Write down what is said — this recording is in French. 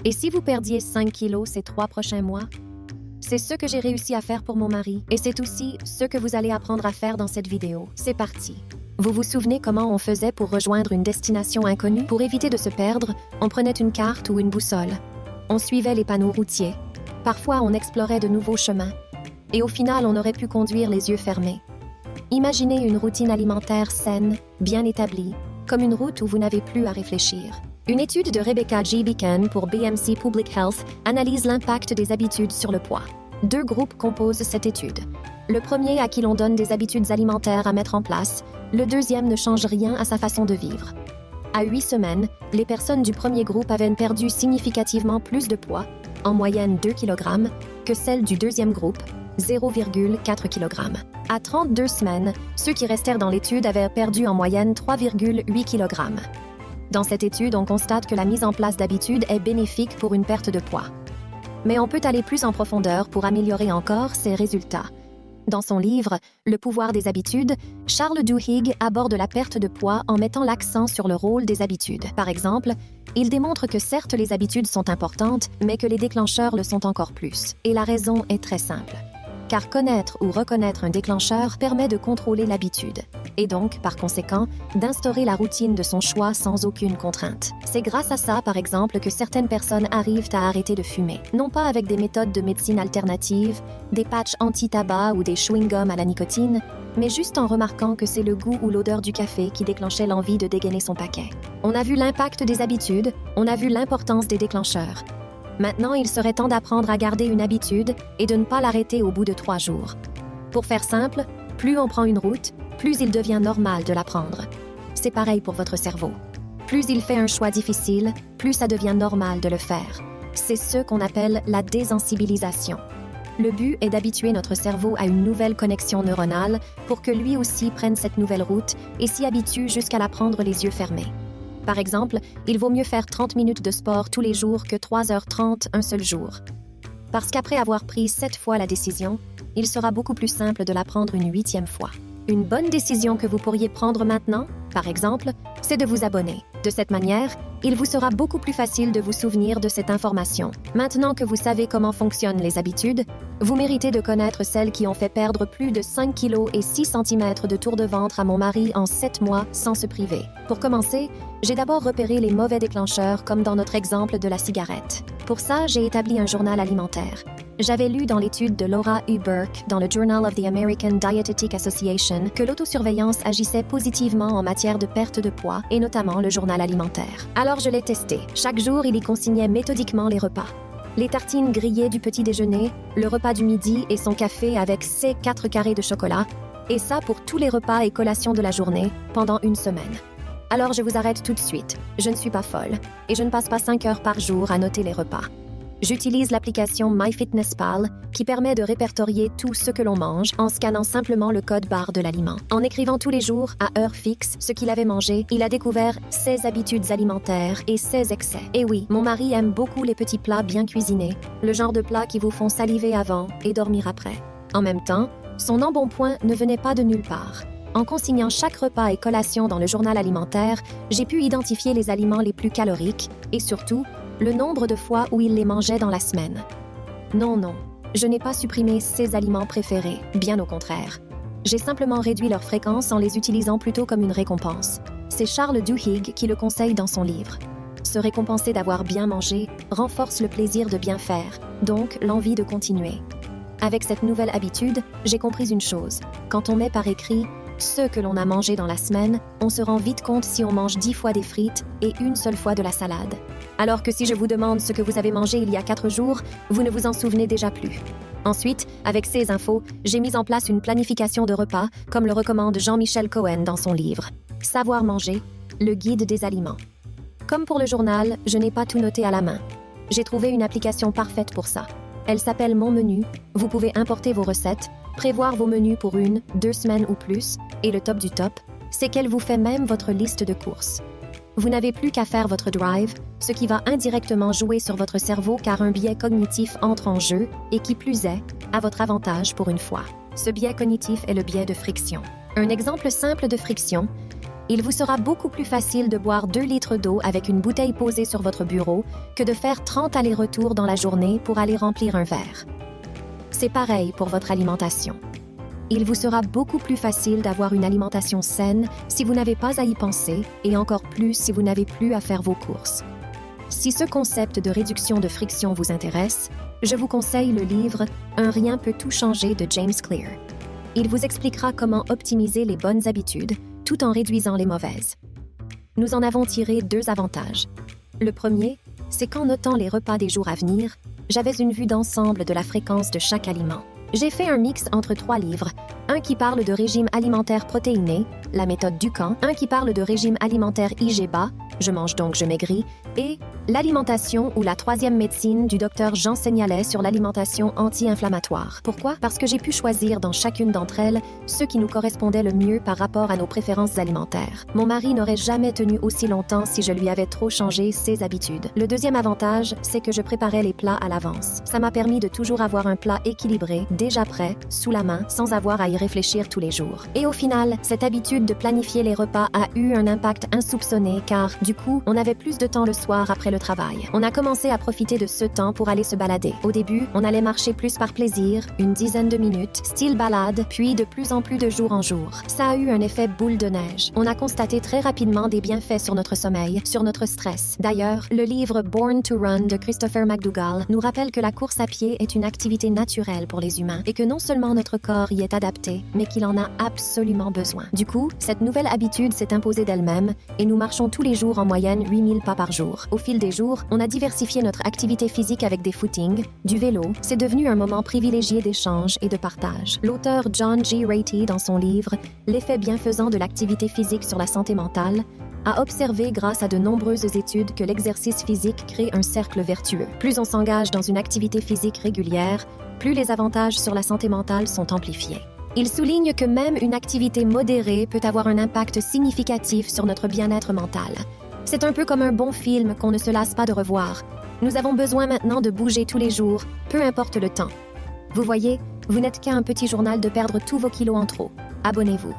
Et si vous perdiez 5 kilos ces 3 prochains mois? C'est ce que j'ai réussi à faire pour mon mari et c'est aussi ce que vous allez apprendre à faire dans cette vidéo. C'est parti! Vous vous souvenez comment on faisait pour rejoindre une destination inconnue? Pour éviter de se perdre, on prenait une carte ou une boussole. On suivait les panneaux routiers. Parfois, on explorait de nouveaux chemins. Et au final, on aurait pu conduire les yeux fermés. Imaginez une routine alimentaire saine, bien établie, comme une route où vous n'avez plus à réfléchir. Une étude de Rebecca G. Beacon pour BMC Public Health analyse l'impact des habitudes sur le poids. 2 groupes composent cette étude. Le premier à qui l'on donne des habitudes alimentaires à mettre en place, le deuxième ne change rien à sa façon de vivre. À 8 semaines, les personnes du premier groupe avaient perdu significativement plus de poids, en moyenne 2 kg, que celles du deuxième groupe, 0,4 kg. À 32 semaines, ceux qui restèrent dans l'étude avaient perdu en moyenne 3,8 kg. Dans cette étude, on constate que la mise en place d'habitudes est bénéfique pour une perte de poids. Mais on peut aller plus en profondeur pour améliorer encore ces résultats. Dans son livre « Le pouvoir des habitudes », Charles Duhigg aborde la perte de poids en mettant l'accent sur le rôle des habitudes. Par exemple, il démontre que certes les habitudes sont importantes, mais que les déclencheurs le sont encore plus. Et la raison est très simple. Car connaître ou reconnaître un déclencheur permet de contrôler l'habitude. Et donc, par conséquent, d'instaurer la routine de son choix sans aucune contrainte. C'est grâce à ça, par exemple, que certaines personnes arrivent à arrêter de fumer. Non pas avec des méthodes de médecine alternative, des patchs anti-tabac ou des chewing-gums à la nicotine, mais juste en remarquant que c'est le goût ou l'odeur du café qui déclenchait l'envie de dégainer son paquet. On a vu l'impact des habitudes, on a vu l'importance des déclencheurs. Maintenant, il serait temps d'apprendre à garder une habitude et de ne pas l'arrêter au bout de 3 jours. Pour faire simple, plus on prend une route, plus il devient normal de la prendre. C'est pareil pour votre cerveau. Plus il fait un choix difficile, plus ça devient normal de le faire. C'est ce qu'on appelle la désensibilisation. Le but est d'habituer notre cerveau à une nouvelle connexion neuronale pour que lui aussi prenne cette nouvelle route et s'y habitue jusqu'à la prendre les yeux fermés. Par exemple, il vaut mieux faire 30 minutes de sport tous les jours que 3h30 un seul jour. Parce qu'après avoir pris 7 fois la décision, il sera beaucoup plus simple de la prendre une 8e fois. Une bonne décision que vous pourriez prendre maintenant, par exemple, c'est de vous abonner. De cette manière, il vous sera beaucoup plus facile de vous souvenir de cette information. Maintenant que vous savez comment fonctionnent les habitudes, vous méritez de connaître celles qui ont fait perdre plus de 5 kg et 6 cm de tour de ventre à mon mari en 7 mois sans se priver. Pour commencer, j'ai d'abord repéré les mauvais déclencheurs comme dans notre exemple de la cigarette. Pour ça, j'ai établi un journal alimentaire. J'avais lu dans l'étude de Laura U. Burke dans le Journal of the American Dietetic Association que l'autosurveillance agissait positivement en matière de perte de poids et notamment le journal alimentaire. Alors je l'ai testé. Chaque jour, il y consignait méthodiquement les repas. Les tartines grillées du petit déjeuner, le repas du midi et son café avec ses 4 carrés de chocolat, et ça pour tous les repas et collations de la journée pendant 1 semaine. Alors je vous arrête tout de suite. Je ne suis pas folle et je ne passe pas 5 heures par jour à noter les repas. J'utilise l'application MyFitnessPal qui permet de répertorier tout ce que l'on mange en scannant simplement le code barre de l'aliment. En écrivant tous les jours, à heure fixe, ce qu'il avait mangé, il a découvert ses habitudes alimentaires et ses excès. Et oui, mon mari aime beaucoup les petits plats bien cuisinés, le genre de plats qui vous font saliver avant et dormir après. En même temps, son embonpoint ne venait pas de nulle part. En consignant chaque repas et collation dans le journal alimentaire, j'ai pu identifier les aliments les plus caloriques et surtout, le nombre de fois où il les mangeait dans la semaine. Non, je n'ai pas supprimé ses aliments préférés, bien au contraire. J'ai simplement réduit leur fréquence en les utilisant plutôt comme une récompense. C'est Charles Duhigg qui le conseille dans son livre. Se récompenser d'avoir bien mangé renforce le plaisir de bien faire, donc l'envie de continuer. Avec cette nouvelle habitude, j'ai compris une chose. Quand on met par écrit ce que l'on a mangé dans la semaine, on se rend vite compte si on mange 10 fois des frites et 1 seule fois de la salade. Alors que si je vous demande ce que vous avez mangé il y a 4 jours, vous ne vous en souvenez déjà plus. Ensuite, avec ces infos, j'ai mis en place une planification de repas, comme le recommande Jean-Michel Cohen dans son livre « Savoir manger, le guide des aliments ». Comme pour le journal, je n'ai pas tout noté à la main. J'ai trouvé une application parfaite pour ça. Elle s'appelle Mon Menu. Vous pouvez importer vos recettes, prévoir vos menus pour 1, 2 semaines ou plus, et le top du top, c'est qu'elle vous fait même votre liste de courses. Vous n'avez plus qu'à faire votre drive, ce qui va indirectement jouer sur votre cerveau car un biais cognitif entre en jeu et qui plus est, à votre avantage pour une fois. Ce biais cognitif est le biais de friction. Un exemple simple de friction, Il vous sera beaucoup plus facile de boire 2 litres d'eau avec une bouteille posée sur votre bureau que de faire 30 allers-retours dans la journée pour aller remplir un verre. C'est pareil pour votre alimentation. Il vous sera beaucoup plus facile d'avoir une alimentation saine si vous n'avez pas à y penser et encore plus si vous n'avez plus à faire vos courses. Si ce concept de réduction de friction vous intéresse, je vous conseille le livre « Un rien peut tout changer » de James Clear. Il vous expliquera comment optimiser les bonnes habitudes tout en réduisant les mauvaises. Nous en avons tiré 2 avantages. Le premier, c'est qu'en notant les repas des jours à venir, j'avais une vue d'ensemble de la fréquence de chaque aliment. J'ai fait un mix entre 3 livres, un qui parle de régime alimentaire protéiné, la méthode Dukan, un qui parle de régime alimentaire IGBA, je mange donc je maigris, et l'alimentation ou la 3e médecine du docteur Jean Seignalais sur l'alimentation anti-inflammatoire. Pourquoi? Parce que j'ai pu choisir dans chacune d'entre elles ce qui nous correspondait le mieux par rapport à nos préférences alimentaires. Mon mari n'aurait jamais tenu aussi longtemps si je lui avais trop changé ses habitudes. Le deuxième avantage, c'est que je préparais les plats à l'avance. Ça m'a permis de toujours avoir un plat équilibré, déjà prêt, sous la main, sans avoir à y réfléchir tous les jours. Et au final, cette habitude de planifier les repas a eu un impact insoupçonné car, du coup, on avait plus de temps le soir après le travail. On a commencé à profiter de ce temps pour aller se balader. Au début, on allait marcher plus par plaisir, une dizaine de minutes, style balade, puis de plus en plus de jour en jour. Ça a eu un effet boule de neige. On a constaté très rapidement des bienfaits sur notre sommeil, sur notre stress. D'ailleurs, le livre Born to Run de Christopher McDougall nous rappelle que la course à pied est une activité naturelle pour les humains et que non seulement notre corps y est adapté, mais qu'il en a absolument besoin. Du coup, cette nouvelle habitude s'est imposée d'elle-même et nous marchons tous les jours en moyenne 8000 pas par jour. Au fil des jours, on a diversifié notre activité physique avec des footings, du vélo. C'est devenu un moment privilégié d'échange et de partage. L'auteur John G. Ratey, dans son livre « L'effet bienfaisant de l'activité physique sur la santé mentale », a observé grâce à de nombreuses études que l'exercice physique crée un cercle vertueux. Plus on s'engage dans une activité physique régulière, plus les avantages sur la santé mentale sont amplifiés. Il souligne que même une activité modérée peut avoir un impact significatif sur notre bien-être mental. C'est un peu comme un bon film qu'on ne se lasse pas de revoir. Nous avons besoin maintenant de bouger tous les jours, peu importe le temps. Vous voyez, vous n'êtes qu'un petit journal de perdre tous vos kilos en trop. Abonnez-vous.